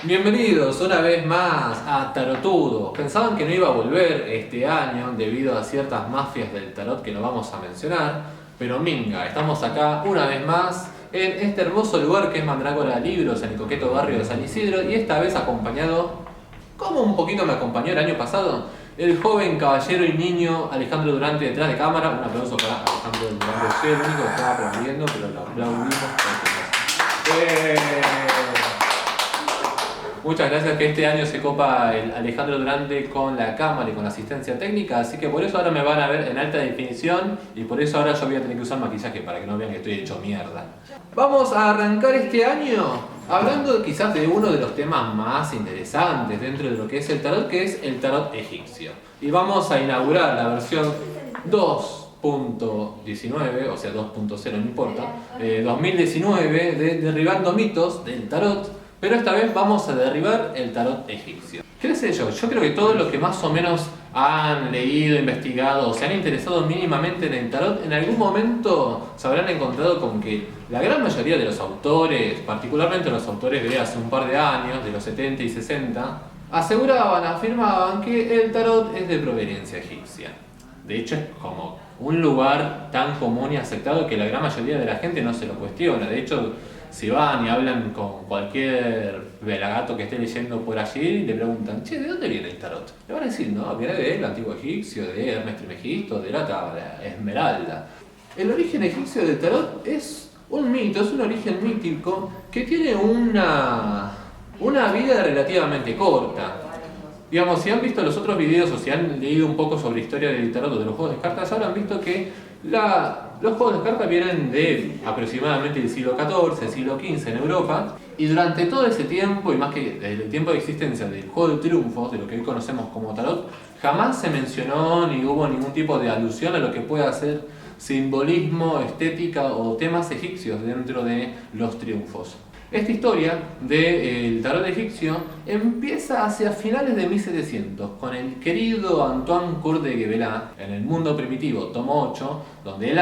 Bienvenidos una vez más a Tarotudo. Pensaban que no iba a volver este año debido a ciertas mafias del tarot que no vamos a mencionar, pero minga, estamos acá una vez más en este hermoso lugar que es Mandrágora Libros, en el coqueto barrio de San Isidro, y esta vez acompañado, como un poquito me acompañó el año pasado, el joven caballero y niño Alejandro Durante detrás de cámara. Un aplauso para Alejandro Durante. Soy el único que estaba aplaudiendo, pero lo aplaudimos. Muchas gracias, que este año se copa el Alejandro Durante con la cámara y con la asistencia técnica, así que por eso ahora me van a ver en alta definición y por eso ahora yo voy a tener que usar maquillaje para que no vean que estoy hecho mierda. Vamos a arrancar este año hablando quizás de uno de los temas más interesantes dentro de lo que es el tarot, que es el tarot egipcio. Y vamos a inaugurar la versión 2.19, o sea 2.0 no importa, 2019 de Derribando Mitos del Tarot. Pero esta vez vamos a derribar el tarot egipcio. ¿Qué sé yo? Yo creo que todos los que más o menos han leído, investigado o se han interesado mínimamente en el tarot, en algún momento se habrán encontrado con que la gran mayoría de los autores, particularmente los autores de hace un par de años, de los 70 y 60, afirmaban que el tarot es de proveniencia egipcia. De hecho, es como un lugar tan común y aceptado que la gran mayoría de la gente no se lo cuestiona. De hecho, si van y hablan con cualquier velagato que esté leyendo por allí y le preguntan, che, ¿de dónde viene el tarot? Le van a decir, no, viene del antiguo egipcio, de Hermes Trismegisto, de la tabla Esmeralda. El origen egipcio del tarot es un mito, es un origen mítico que tiene una vida relativamente corta. Digamos, si han visto los otros videos o si han leído un poco sobre historia del tarot o de los juegos de cartas, habrán visto que los juegos de cartas vienen de aproximadamente el siglo XIV, el siglo XV en Europa, y durante todo ese tiempo, y más que desde el tiempo de existencia del juego de triunfos, de lo que hoy conocemos como tarot, jamás se mencionó ni hubo ningún tipo de alusión a lo que pueda ser simbolismo, estética o temas egipcios dentro de los triunfos. Esta historia del tarot egipcio empieza hacia finales de 1700 con el querido Antoine Coeur de Gebelá en El Mundo Primitivo, tomo 8, donde él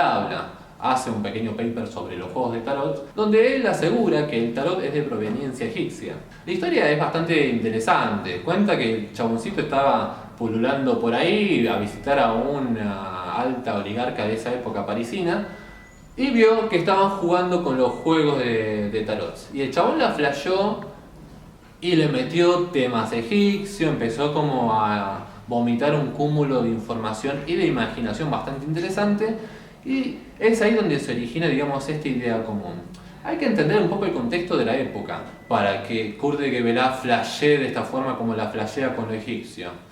hace un pequeño paper sobre los juegos de tarot, donde él asegura que el tarot es de proveniencia egipcia. La historia es bastante interesante, cuenta que el chaboncito estaba pululando por ahí a visitar a una alta oligarca de esa época parisina, y vio que estaban jugando con los juegos de tarot. Y el chabón la flasheó y le metió temas egipcios, empezó como a vomitar un cúmulo de información y de imaginación bastante interesante. Y es ahí donde se origina, digamos, esta idea común. Hay que entender un poco el contexto de la época para que Coeur de Gebelá flashee de esta forma como la flashea con lo egipcio.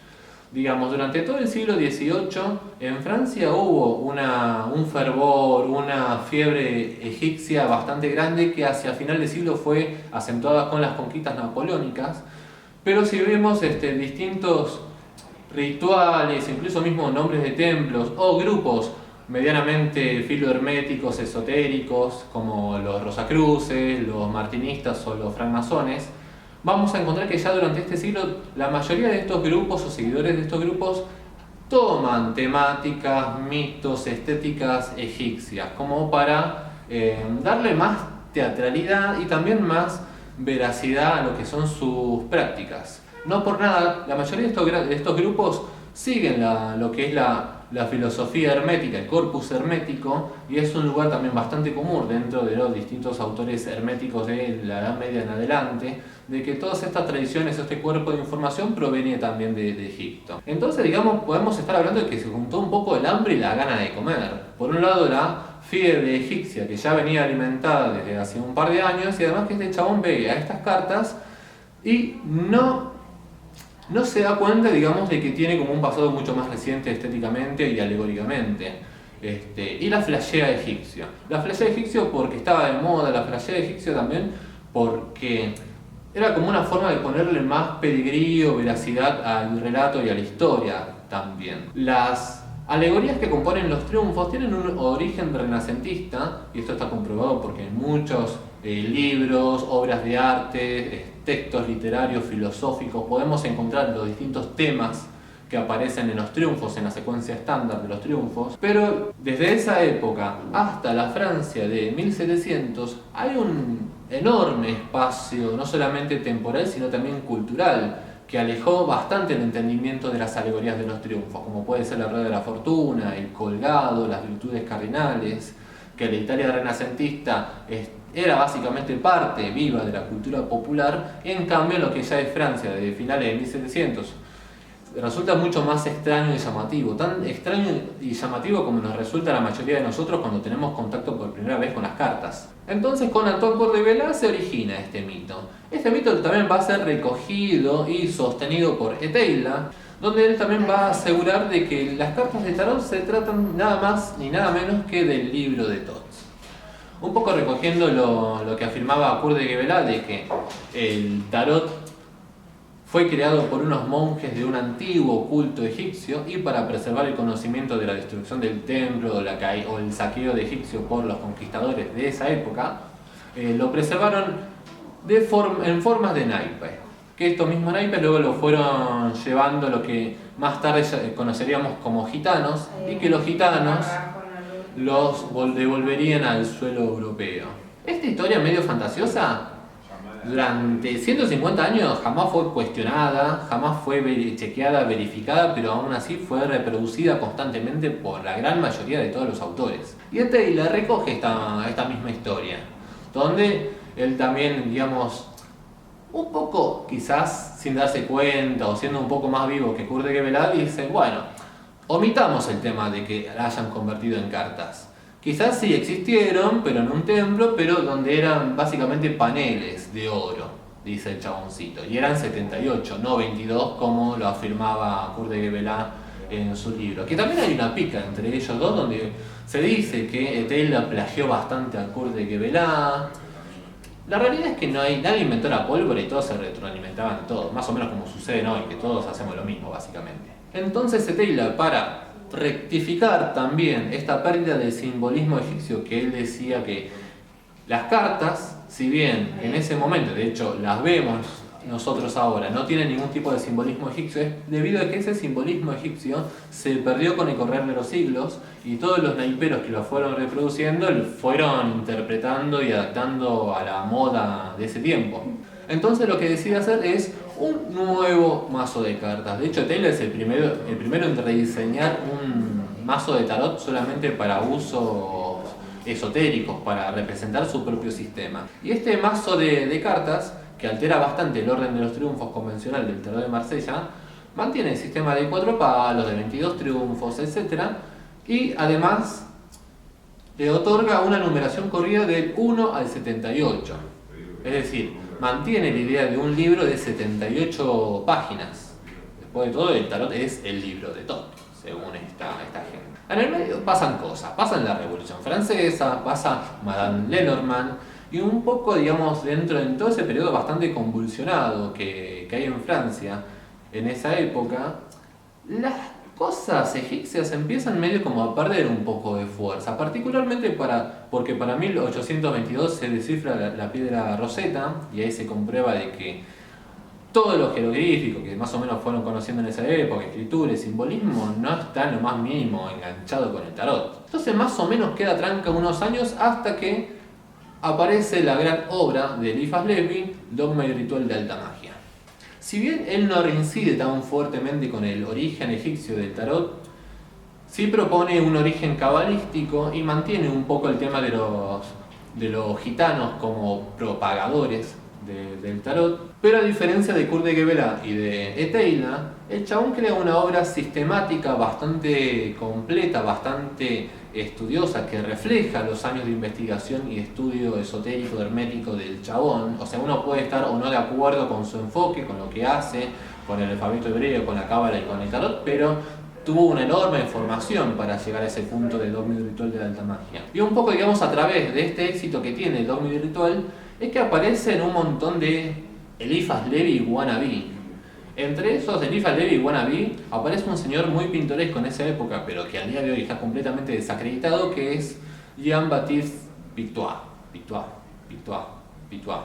Digamos, durante todo el siglo XVIII en Francia hubo un fervor, una fiebre egipcia bastante grande que hacia final de siglo fue acentuada con las conquistas napoleónicas. Pero si vemos distintos rituales, incluso mismo nombres de templos o grupos medianamente filoherméticos, esotéricos, como los Rosacruces, los martinistas o los francmasones, vamos a encontrar que ya durante este siglo la mayoría de estos grupos o seguidores de estos grupos toman temáticas, mitos, estéticas egipcias como para darle más teatralidad y también más veracidad a lo que son sus prácticas. No por nada, la mayoría de estos grupos siguen lo que es la filosofía hermética, el corpus hermético, y es un lugar también bastante común dentro de los distintos autores herméticos de la Edad Media en adelante, de que todas estas tradiciones, este cuerpo de información proviene también de Egipto. Entonces, digamos, podemos estar hablando de que se juntó un poco el hambre y la gana de comer. Por un lado, la fiebre egipcia, que ya venía alimentada desde hace un par de años, y además que este chabón ve a estas cartas y no se da cuenta, digamos, de que tiene como un pasado mucho más reciente estéticamente y alegóricamente. Y la flashea egipcio. La flashea egipcio porque estaba de moda, la flashea egipcio también porque era como una forma de ponerle más pedigrí o veracidad al relato y a la historia también. Las alegorías que componen los triunfos tienen un origen renacentista, y esto está comprobado porque en muchos libros, obras de arte, textos literarios, filosóficos, podemos encontrar los distintos temas que aparecen en los triunfos, en la secuencia estándar de los triunfos, pero desde esa época hasta la Francia de 1700 hay un enorme espacio, no solamente temporal, sino también cultural, que alejó bastante el entendimiento de las alegorías de los triunfos, como puede ser la rueda de la fortuna, el colgado, las virtudes cardinales, que la Italia renacentista era básicamente parte viva de la cultura popular, y en cambio lo que ya es Francia de finales de 1700 resulta mucho más extraño y llamativo, tan extraño y llamativo como nos resulta a la mayoría de nosotros cuando tenemos contacto por primera vez con las cartas. Entonces con Antoine Coeur de Vela se origina este mito. Este mito también va a ser recogido y sostenido por Eteila, donde él también va a asegurar de que las cartas de tarot se tratan nada más ni nada menos que del libro de Thoth. Un poco recogiendo lo que afirmaba Coeur de Vela de que el tarot fue creado por unos monjes de un antiguo culto egipcio y para preservar el conocimiento de la destrucción del templo o el saqueo de Egipcio por los conquistadores de esa época, lo preservaron en formas de naipes. Que estos mismos naipes luego lo fueron llevando a lo que más tarde conoceríamos como gitanos, y que los gitanos los devolverían al suelo europeo. Esta historia medio fantasiosa durante 150 años jamás fue cuestionada, jamás fue chequeada, verificada, pero aún así fue reproducida constantemente por la gran mayoría de todos los autores. Y Taylor recoge esta misma historia, donde él también, digamos, un poco quizás sin darse cuenta o siendo un poco más vivo que Coeur de Vela, dice, bueno, omitamos el tema de que la hayan convertido en cartas. Quizás sí existieron, pero en un templo, pero donde eran básicamente paneles de oro, dice el chaboncito. Y eran 78, no 22, como lo afirmaba Coeur de Vela en su libro. Que también hay una pica entre ellos dos, donde se dice que Taylor plagió bastante a Coeur de Vela. La realidad es que nadie inventó la pólvora y todos se retroalimentaban todos, más o menos como sucede hoy, que todos hacemos lo mismo básicamente. Entonces Taylor, para rectificar también esta pérdida del simbolismo egipcio, que él decía que las cartas, si bien en ese momento, de hecho las vemos nosotros ahora, no tienen ningún tipo de simbolismo egipcio, es debido a que ese simbolismo egipcio se perdió con el correr de los siglos y todos los naiperos que lo fueron reproduciendo lo fueron interpretando y adaptando a la moda de ese tiempo. Entonces lo que decide hacer es un nuevo mazo de cartas. De hecho, Taylor es el primero en rediseñar un mazo de tarot solamente para usos esotéricos, para representar su propio sistema. Y este mazo de cartas, que altera bastante el orden de los triunfos convencional del tarot de Marsella, mantiene el sistema de 4 palos, de 22 triunfos, etc. Y además le otorga una numeración corrida del 1 al 78. Es decir, mantiene la idea de un libro de 78 páginas. Después de todo, el tarot es el libro de Thoth, según esta gente. En el medio pasan cosas, pasa la Revolución Francesa, pasa Madame Lenormand, y un poco, digamos, dentro de todo ese periodo bastante convulsionado que hay en Francia en esa época, las cosas egipcias empiezan medio como a perder un poco de fuerza, particularmente porque para 1822 se descifra la piedra Rosetta, y ahí se comprueba de que todo lo jeroglífico que más o menos fueron conociendo en esa época, escritura y simbolismo, no está en lo más mínimo enganchado con el tarot. Entonces más o menos queda tranca unos años hasta que aparece la gran obra de Eliphas Levi, Dogma y Ritual de Alta Magia. Si bien él no reincide tan fuertemente con el origen egipcio del tarot, sí propone un origen cabalístico y mantiene un poco el tema de los gitanos como propagadores del tarot, pero a diferencia de Coeur de Vela y de Eteila, el chabón crea una obra sistemática bastante completa, bastante estudiosa, que refleja los años de investigación y estudio esotérico, hermético del chabón. O sea, uno puede estar o no de acuerdo con su enfoque, con lo que hace, con el alfabeto hebreo, con la cábala y con el tarot, pero tuvo una enorme formación para llegar a ese punto del dogma y ritual de la alta magia. Y un poco, digamos, a través de este éxito que tiene el dogma y ritual, es que aparecen un montón de Eliphas Levi wannabe. Entre esos Eliphas Levi wannabe aparece un señor muy pintoresco en esa época, pero que al día de hoy está completamente desacreditado, que es Jean-Baptiste Pictois,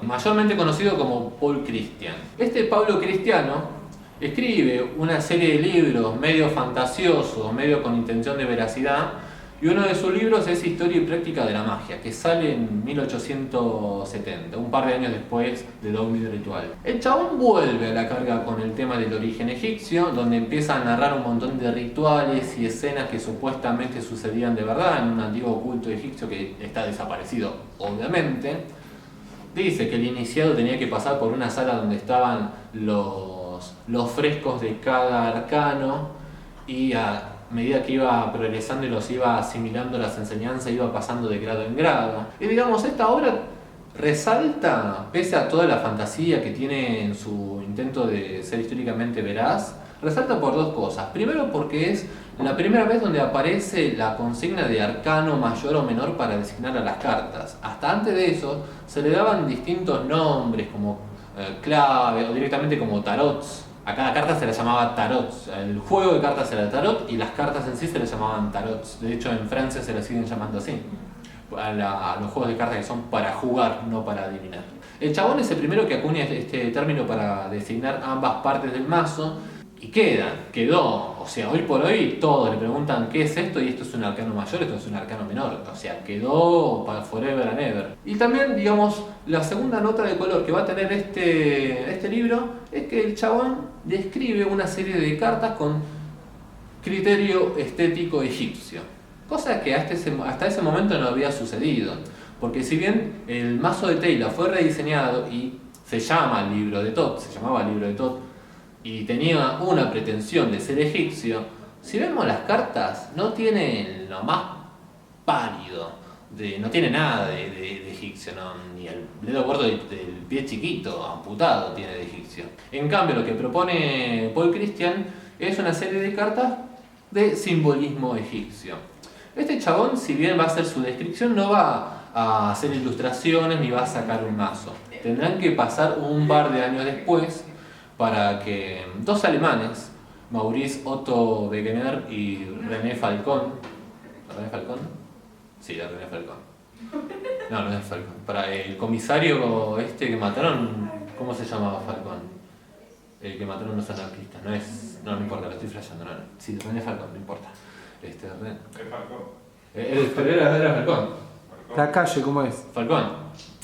mayormente conocido como Paul Christian. Este Pablo Cristiano escribe una serie de libros medio fantasiosos, medio con intención de veracidad, y uno de sus libros es Historia y Práctica de la Magia, que sale en 1870, un par de años después de Dogma y Ritual. El chabón vuelve a la carga con el tema del origen egipcio, donde empieza a narrar un montón de rituales y escenas que supuestamente sucedían de verdad en un antiguo culto egipcio que está desaparecido, obviamente. Dice que el iniciado tenía que pasar por una sala donde estaban los frescos de cada arcano, y a medida que iba progresando y los iba asimilando las enseñanzas, iba pasando de grado en grado. Y digamos, esta obra resalta, pese a toda la fantasía que tiene en su intento de ser históricamente veraz, resalta por dos cosas. Primero, porque es la primera vez donde aparece la consigna de arcano mayor o menor para designar a las cartas. Hasta antes de eso se le daban distintos nombres como clave o directamente como tarots. A cada carta se le llamaba tarots. El juego de cartas era tarot y las cartas en sí se le llamaban tarots. De hecho, en Francia se le siguen llamando así. A los juegos de cartas que son para jugar, no para adivinar. El chabón es el primero que acuña este término para designar ambas partes del mazo. Y quedó, o sea, hoy por hoy todos le preguntan qué es esto, y esto es un arcano mayor, esto es un arcano menor, o sea, quedó para forever and ever. Y también, digamos, la segunda nota de color que va a tener este libro es que el chabón describe una serie de cartas con criterio estético egipcio, cosa que hasta ese momento no había sucedido, porque si bien el mazo de Teyla fue rediseñado y se llamaba el libro de Tot, y tenía una pretensión de ser egipcio, si vemos las cartas, no tiene lo más pálido, no tiene nada de egipcio, ¿no? Ni el dedo gordo del pie chiquito, amputado, tiene de egipcio. En cambio, lo que propone Paul Christian es una serie de cartas de simbolismo egipcio. Este chabón, si bien va a hacer su descripción, no va a hacer ilustraciones ni va a sacar un mazo. Tendrán que pasar un par de años después para que dos alemanes, Maurice Otto Wegener y René Falcón. ¿René Falcón? Sí, René Falcón. No es Falcón. Para el comisario que mataron, ¿cómo se llamaba Falcón? El que mataron los anarquistas. No importa, lo estoy flasheando. Sí, René Falcón, no importa. ¿Es Falcón? Pero era Falcón. La calle, ¿cómo es? Falcón.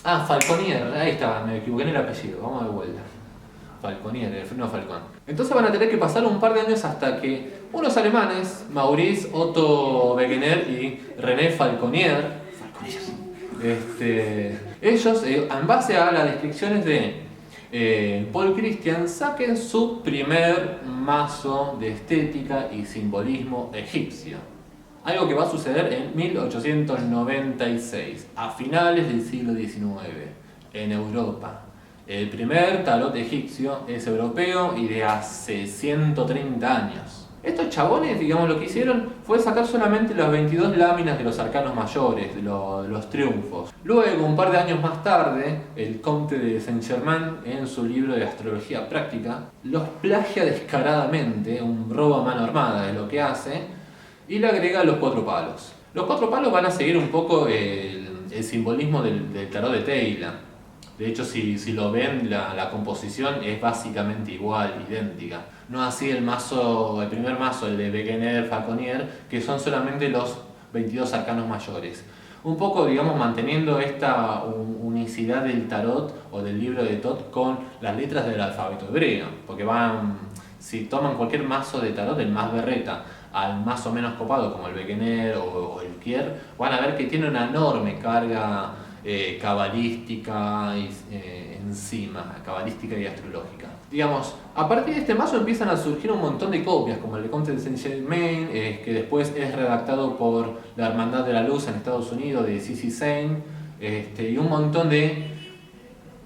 Ah, Falconier, ahí estaba, me equivoqué en el apellido. Vamos de vuelta. Falconier, no Falcón. Entonces van a tener que pasar un par de años hasta que unos alemanes, Maurice Otto Wegener y René Falconier, ellos, en base a las descripciones de Paul Christian, saquen su primer mazo de estética y simbolismo egipcio. Algo que va a suceder en 1896, a finales del siglo XIX, en Europa. El primer tarot egipcio es europeo y de hace 130 años. Estos chabones, digamos, lo que hicieron fue sacar solamente las 22 láminas de los arcanos mayores, de los triunfos. Luego, un par de años más tarde, el Comte de Saint-Germain, en su libro de astrología práctica, los plagia descaradamente, un robo a mano armada es lo que hace, y le agrega los 4 palos. Los 4 palos van a seguir un poco el simbolismo del tarot de Teyla. De hecho, si lo ven, la composición es básicamente igual, idéntica. No así el primer mazo, el de Wegener, Falconier, que son solamente los 22 arcanos mayores. Un poco, digamos, manteniendo esta unicidad del tarot o del libro de Tot con las letras del alfabeto hebreo. Porque si toman cualquier mazo de tarot, el más berreta, al más o menos copado como el Wegener o el Kier, van a ver que tiene una enorme carga cabalística encima, cabalística y astrológica. Digamos, a partir de este mazo empiezan a surgir un montón de copias, como el de Comte de Saint-Germain, que después es redactado por la Hermandad de la Luz en Estados Unidos, de C.C. Saint, y un montón de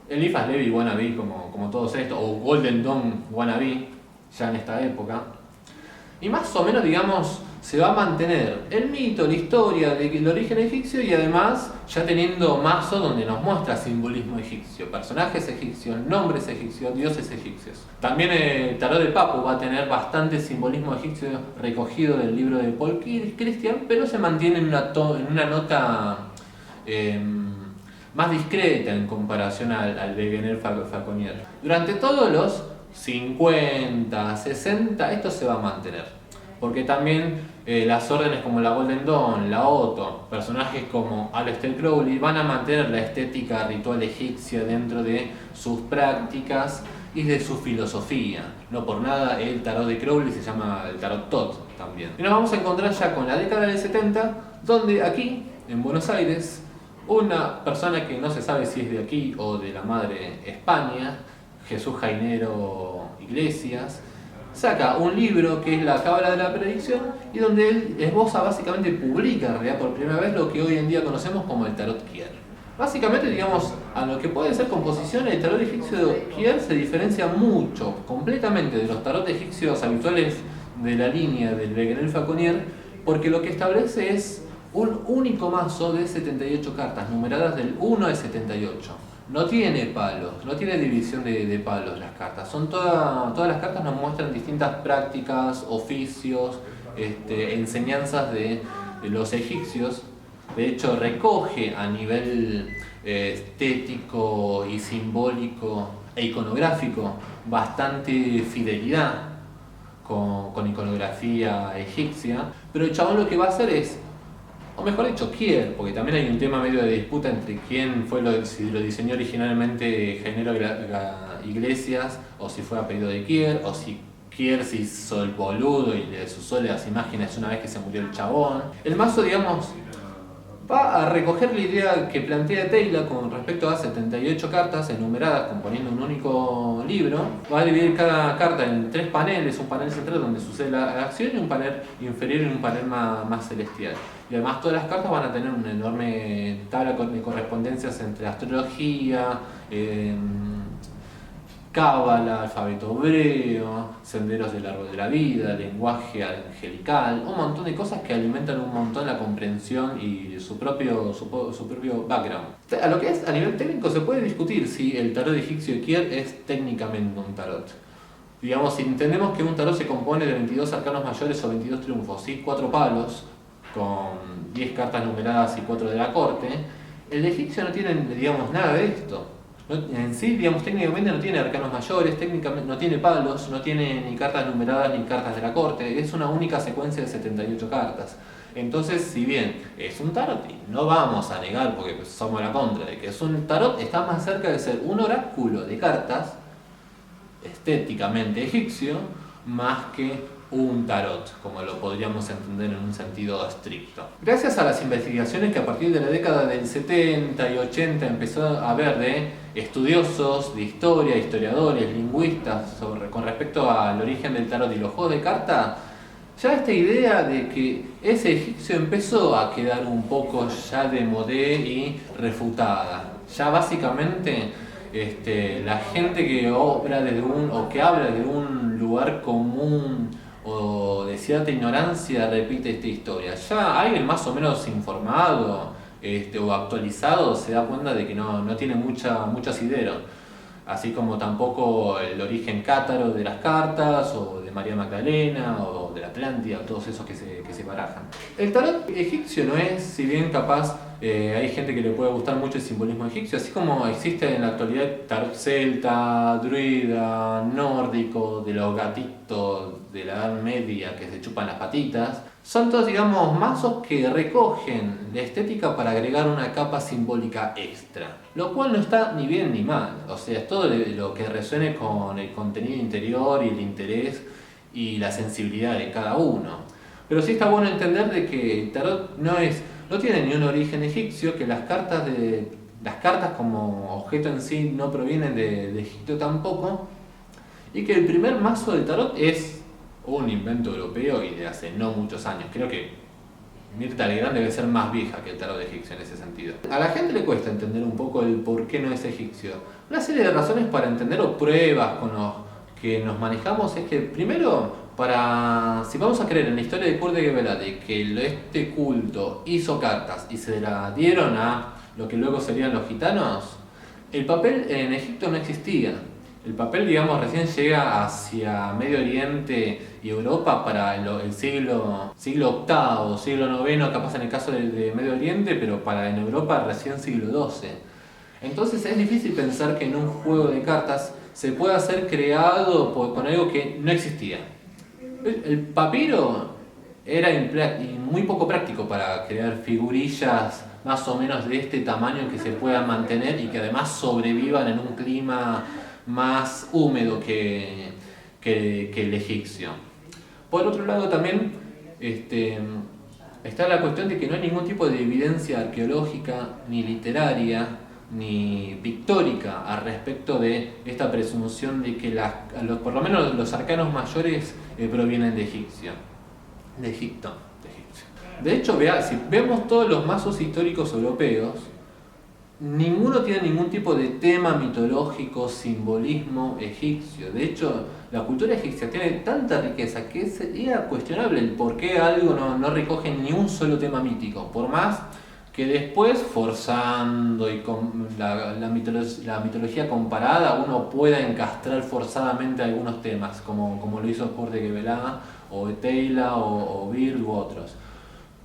Eliphas Levi wannabe, como todos estos, o Golden Dawn wannabe, ya en esta época. Y más o menos, digamos, se va a mantener el mito, la historia del origen egipcio, y además ya teniendo mazo donde nos muestra simbolismo egipcio, personajes egipcios, nombres egipcios, dioses egipcios. También el tarot de Papu va a tener bastante simbolismo egipcio recogido del libro de Paul Christian, pero se mantiene en una nota más discreta en comparación al Wegener Falconier. Durante todos los 50, 60, esto se va a mantener. Porque también las órdenes como la Golden Dawn, la Otto, personajes como Aleister Crowley van a mantener la estética ritual egipcia dentro de sus prácticas y de su filosofía. No por nada el tarot de Crowley se llama el tarot Tot también. Y nos vamos a encontrar ya con la década del 70, donde aquí, en Buenos Aires, una persona que no se sabe si es de aquí o de la madre España, Jesús Jainero Iglesias, saca un libro que es la Cábala de la Predicción y donde él esboza, básicamente publica en realidad por primera vez lo que hoy en día conocemos como el tarot Kier. Básicamente, digamos, a lo que puede ser composición, el tarot egipcio Kier se diferencia mucho, completamente de los tarot egipcios habituales de la línea del Beguenel Fauconnier, porque lo que establece es un único mazo de 78 cartas, numeradas del 1 al 78. No tiene palos, no tiene división de palos las cartas. Todas las cartas nos muestran distintas prácticas, oficios, enseñanzas de los egipcios. De hecho, recoge a nivel estético y simbólico e iconográfico bastante fidelidad con iconografía egipcia. Pero el chabón lo que va a hacer es, o mejor dicho, Kier, porque también hay un tema medio de disputa entre quién fue si lo diseñó originalmente Jainero Iglesias, o si fue a pedido de Kier, o si Kier se hizo el boludo y les usó las imágenes una vez que se murió el chabón. El mazo, digamos, va a recoger la idea que plantea Taylor con respecto a 78 cartas enumeradas componiendo un único libro. Va a dividir cada carta en 3 paneles, un panel central donde sucede la acción y un panel inferior y un panel más celestial. Y además todas las cartas van a tener una enorme tabla de correspondencias entre astrología, cábala, alfabeto hebreo, senderos del árbol de la vida, lenguaje angelical, un montón de cosas que alimentan un montón la comprensión y su propio background. A lo que es a nivel técnico se puede discutir si el tarot egipcio de Kier es técnicamente un tarot. Digamos, si entendemos que un tarot se compone de 22 arcanos mayores o 22 triunfos, ¿sí? 4 palos, con 10 cartas numeradas y 4 de la corte, el egipcio no tiene, digamos, nada de esto. En sí, digamos, técnicamente no tiene arcanos mayores, técnicamente no tiene palos, no tiene ni cartas numeradas ni cartas de la corte, es una única secuencia de 78 cartas. Entonces, si bien es un tarot, y no vamos a negar porque somos la contra de que es un tarot, está más cerca de ser un oráculo de cartas, estéticamente egipcio, más que un tarot, como lo podríamos entender en un sentido estricto. Gracias a las investigaciones que a partir de la década del 70 y 80 empezó a haber de estudiosos de historia, historiadores, lingüistas, con respecto al origen del tarot y los juegos de carta, ya esta idea de que ese egipcio empezó a quedar un poco ya de modé y refutada. Ya básicamente la gente que obra desde o que habla de un lugar común o de cierta ignorancia repite esta historia. Ya alguien más o menos informado o actualizado se da cuenta de que no tiene mucho asidero. Así como tampoco el origen cátaro de las cartas, o de María Magdalena, o de la Atlántida, todos esos que se barajan. El tarot egipcio no es, si bien capaz hay gente que le puede gustar mucho el simbolismo egipcio, así como existe en la actualidad tarot celta, druida, nórdico, de los gatitos de la Edad Media que se chupan las patitas. Son todos, digamos, mazos que recogen la estética para agregar una capa simbólica extra, lo cual no está ni bien ni mal, o sea, es todo lo que resuene con el contenido interior y el interés y la sensibilidad de cada uno. Pero sí está bueno entender de que el tarot no tiene ni un origen egipcio, que las cartas como objeto en sí no provienen de Egipto tampoco, y que el primer mazo de tarot es un invento europeo y de hace no muchos años. Creo que Mirta Legrand debe ser más vieja que el tarot egipcio en ese sentido. A la gente le cuesta entender un poco el por qué no es egipcio. Una serie de razones para entender o pruebas con los que nos manejamos es que primero, si vamos a creer en la historia de Kurt de Gebelade que este culto hizo cartas y se la dieron a lo que luego serían los gitanos, el papel en Egipto no existía. El papel, digamos, recién llega hacia Medio Oriente y Europa para el siglo VIII, siglo IX, capaz en el caso de Medio Oriente, pero en Europa recién siglo XII. Entonces es difícil pensar que en un juego de cartas se pueda ser creado con algo que no existía. El papiro era muy poco práctico para crear figurillas más o menos de este tamaño que se puedan mantener y que además sobrevivan en un clima más húmedo que el egipcio. Por otro lado también está la cuestión de que no hay ningún tipo de evidencia arqueológica, ni literaria, ni pictórica al respecto de esta presunción de que por lo menos los arcanos mayores provienen de Egipto. De hecho, si vemos todos los mazos históricos europeos, ninguno tiene ningún tipo de tema mitológico, simbolismo egipcio. De hecho, la cultura egipcia tiene tanta riqueza que sería cuestionable el por qué algo no recoge ni un solo tema mítico, por más que después, forzando y con la mitología comparada, uno pueda encastrar forzadamente algunos temas, como lo hizo Jorge Gebelá, o Teila, o Bird, u otros.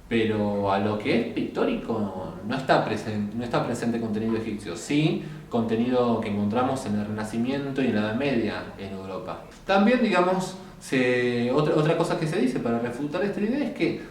Pero a lo que es pictórico no está presente contenido egipcio, sí contenido que encontramos en el Renacimiento y en la Edad Media en Europa. También, digamos, otra cosa que se dice para refutar esta idea es que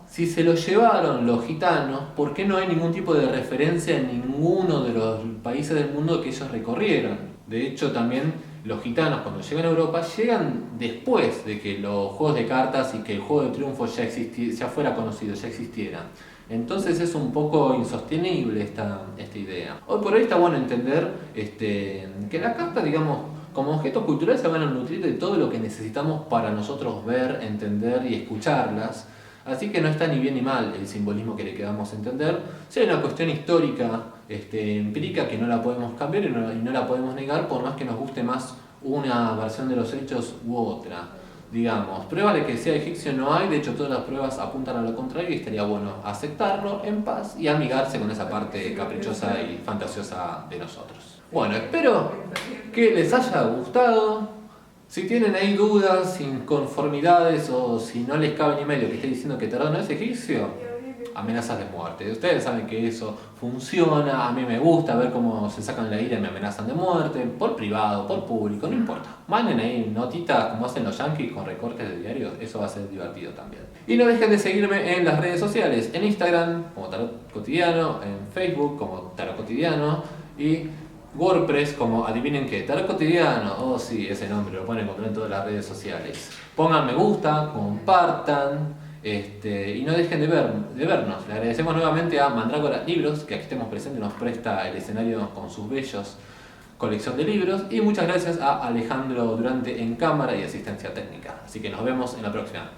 si se lo llevaron los gitanos, ¿por qué no hay ningún tipo de referencia en ninguno de los países del mundo que ellos recorrieron? De hecho, también los gitanos, cuando llegan a Europa, llegan después de que los juegos de cartas y que el juego de triunfo ya fuera conocido, ya existiera. Entonces es un poco insostenible esta idea. Hoy por hoy está bueno entender que las cartas, digamos, como objetos culturales se van a nutrir de todo lo que necesitamos para nosotros ver, entender y escucharlas. Así que no está ni bien ni mal el simbolismo que le queramos entender. Si hay una cuestión histórica, empírica, que no la podemos cambiar y no la podemos negar, por más que nos guste más una versión de los hechos u otra. Digamos, pruebas de que sea egipcio no hay, de hecho todas las pruebas apuntan a lo contrario y estaría bueno aceptarlo en paz y amigarse con esa parte caprichosa y fantasiosa de nosotros. Bueno, espero que les haya gustado. Si tienen ahí dudas, inconformidades o si no les cabe ni medio que esté diciendo que Tarot no es egipcio, amenazas de muerte. Ustedes saben que eso funciona, a mí me gusta ver cómo se sacan la ira y me amenazan de muerte, por privado, por público, no importa. Manden ahí notitas como hacen los yankees con recortes de diarios, eso va a ser divertido también. Y no dejen de seguirme en las redes sociales, en Instagram como Tarot Cotidiano, en Facebook como Tarot Cotidiano y WordPress como adivinen qué, Tarot Cotidiano. Oh sí, ese nombre lo pueden encontrar en todas las redes sociales. Pongan me gusta, compartan y no dejen de vernos. Le agradecemos nuevamente a Mandrágora Libros, que aquí estemos presentes, nos presta el escenario con sus bellos colección de libros, y muchas gracias a Alejandro Durante en cámara y asistencia técnica. Así que nos vemos en la próxima.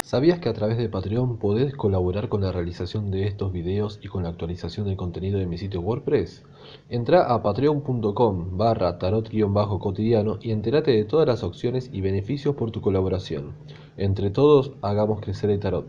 ¿Sabías que a través de Patreon podés colaborar con la realización de estos videos y con la actualización del contenido de mi sitio WordPress? Entrá a patreon.com/tarot-cotidiano y entérate de todas las opciones y beneficios por tu colaboración. Entre todos, hagamos crecer el tarot.